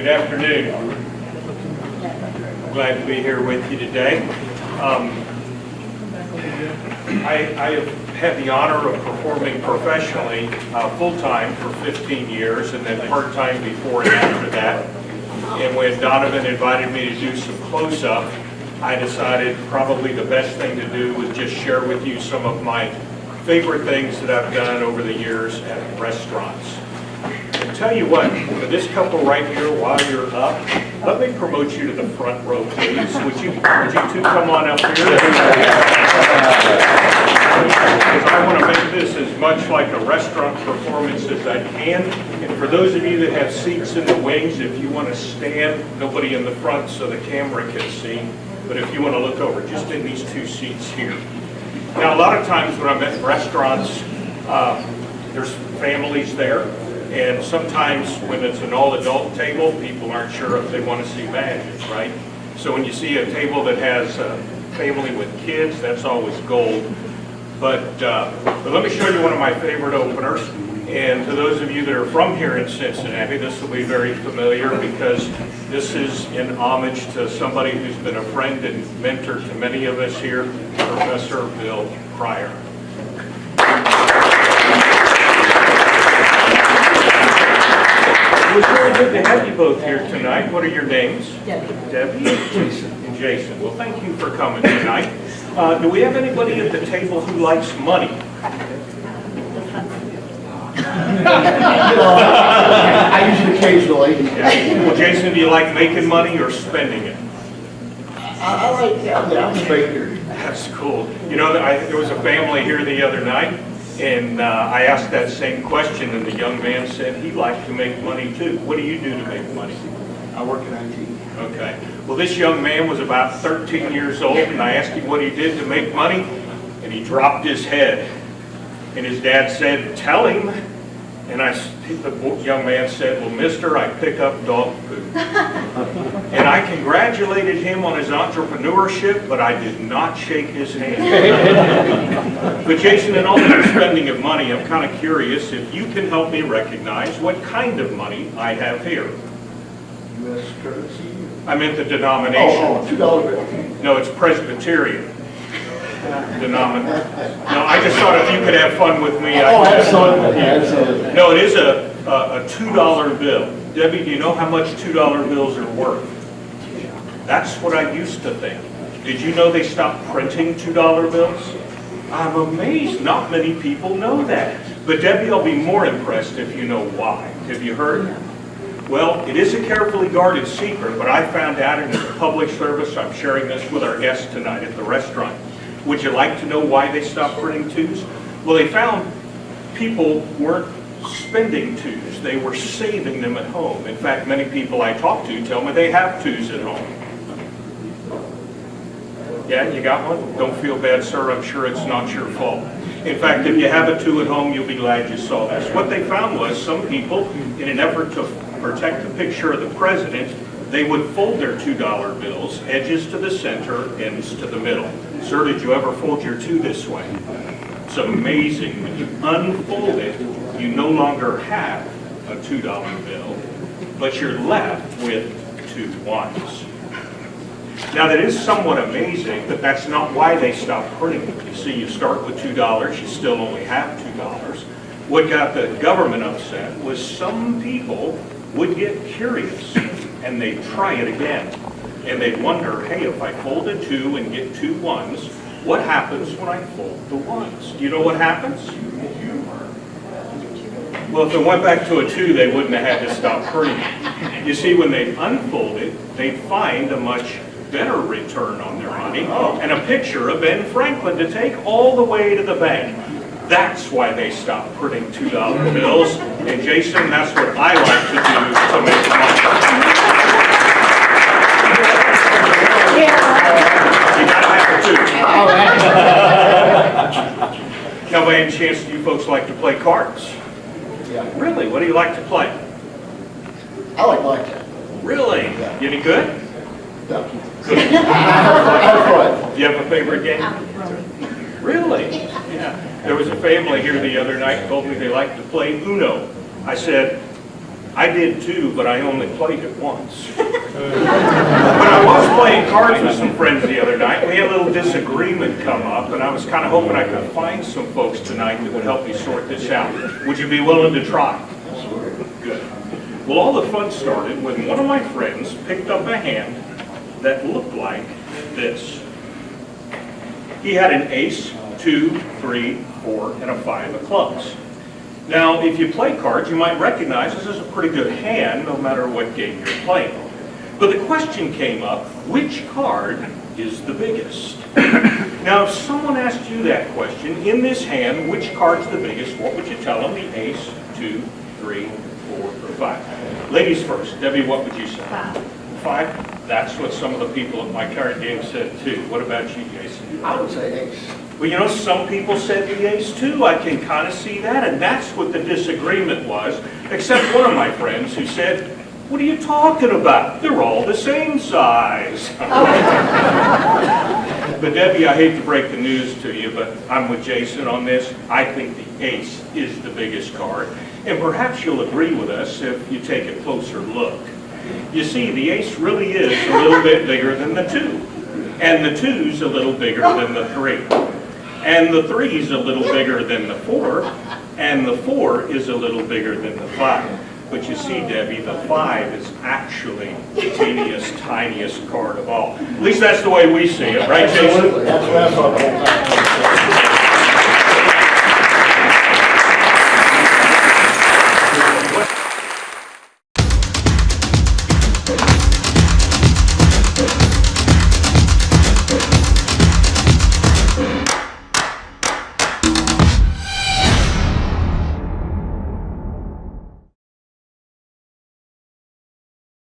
Good afternoon. Glad to be here with you today. I have had the honor of performing professionally full-time for 15 years and then part-time before and after that. And when Donovan invited me to do some close-up, I decided probably the best thing to do was just share with you some of my favorite things that I've done over the years at restaurants. I'll tell you what, for this couple right here, while you're up, let me promote you to the front row, please. Would you two come on up here? Because I want to make this as much like a restaurant performance as I can. And for those of you that have seats in the wings, if you want to stand, nobody in the front so the camera can see. But if you want to look over, just in these two seats here. Now, a lot of times when I'm at restaurants, there's families there. And sometimes when it's an all-adult table, people aren't sure if they want to see badges, right? So when you see a table that has a family with kids, that's always gold. But let me show you one of my favorite openers. And to those of you that are from here in Cincinnati, this will be very familiar because this is in homage to somebody who's been a friend and mentor to many of us here, Professor Bill Pryor. It was really good to have you both here tonight. What are your names? Debbie and Jason. Well, thank you for coming tonight. Do we have anybody at the table who likes money? I use it occasionally. Yeah. Well, Jason, do you like making money or spending it? I like I'm spending. That's cool. You know, there was a family here the other night, and I asked that same question, and the young man said he liked to make money too. What do you do to make money? I work in IT. Okay. Well, this young man was about 13 years old, and I asked him what he did to make money, and he dropped his head. And his dad said, "Tell him." And the young man said, "Well, mister, I pick up dog poop." And I congratulated him on his entrepreneurship, but I did not shake his hand. But Jason, in all the spending of money, I'm kind of curious if you can help me recognize what kind of money I have here. U.S. currency. I meant the denomination. Oh, $2 bill. No, it's Presbyterian denomination. No, I just thought if you could have fun with me, I could have fun with you. Absolutely. No, it is a $2 bill. Debbie, do you know how much $2 bills are worth? That's what I used to think. Did you know they stopped printing $2 bills? I'm amazed not many people know that. But Debbie, I'll be more impressed if you know why. Have you heard? Well, it is a carefully guarded secret, but I found out in a public service. I'm sharing this with our guests tonight at the restaurant. Would you like to know why they stopped printing twos? Well, they found people weren't spending twos. They were saving them at home. In fact, many people I talk to tell me they have twos at home. Yeah, you got one? Don't feel bad, sir. I'm sure it's not your fault. In fact, if you have a two at home, you'll be glad you saw this. What they found was some people, in an effort to protect the picture of the president, they would fold their $2 bills, edges to the center, ends to the middle. Sir, did you ever fold your two this way? It's amazing. When you unfold it, you no longer have a $2 bill, but you're left with two ones. Now, that is somewhat amazing, but that's not why they stopped printing them. You see, you start with $2, you still only have $2. What got the government upset was some people would get curious, and they'd try it again. And they'd wonder, hey, if I fold a two and get two ones, what happens when I fold the ones? Do you know what happens? Well, if it went back to a two, they wouldn't have had to stop printing it. You see, when they unfold it, they'd find a much better return on their money and a picture of Ben Franklin to take all the way to the bank. That's why they stopped printing $2 bills. And Jason, that's what I like to do to make money. You gotta have a two. Now, by any chance, do you folks like to play cards? Yeah. Really? What do you like to play? I like blackjack. Really? You any good? No. Good. I have fun. Do you have a favorite game? Really? Yeah. There was a family here the other night told me they like to play Uno. I said, I did too, but I only played it once. But I was playing cards with some friends the other night. We had a little disagreement come up, and I was kind of hoping I could find some folks tonight that would help me sort this out. Would you be willing to try? Good. Well, all the fun started when one of my friends picked up a hand that looked like this. He had an ace, 2, 3, 4, and a 5 of clubs. Now, if you play cards, you might recognize this is a pretty good hand, no matter what game you're playing. But the question came up, which card is the biggest? Now, if someone asked you that question, in this hand, which card's the biggest, what would you tell them? The ace, 2, 3, 4, or 5? Ladies first. Debbie, what would you say? 5. 5? That's what some of the people at my card game said, too. What about you, Jason? I would say ace. Well, you know, some people said the ace too. I can kind of see that, and that's what the disagreement was, except one of my friends who said, what are you talking about? They're all the same size. But Debbie, I hate to break the news to you, but I'm with Jason on this. I think the ace is the biggest card, and perhaps you'll agree with us if you take a closer look. You see, the ace really is a little bit bigger than the 2, and the 2's a little bigger than the 3. And the 3's a little bigger than the 4, and the 4 is a little bigger than the 5. But you see, Debbie, the 5 is actually the teeniest, tiniest card of all. At least that's the way we see it, right, Jason? Absolutely. That's what I thought the whole time.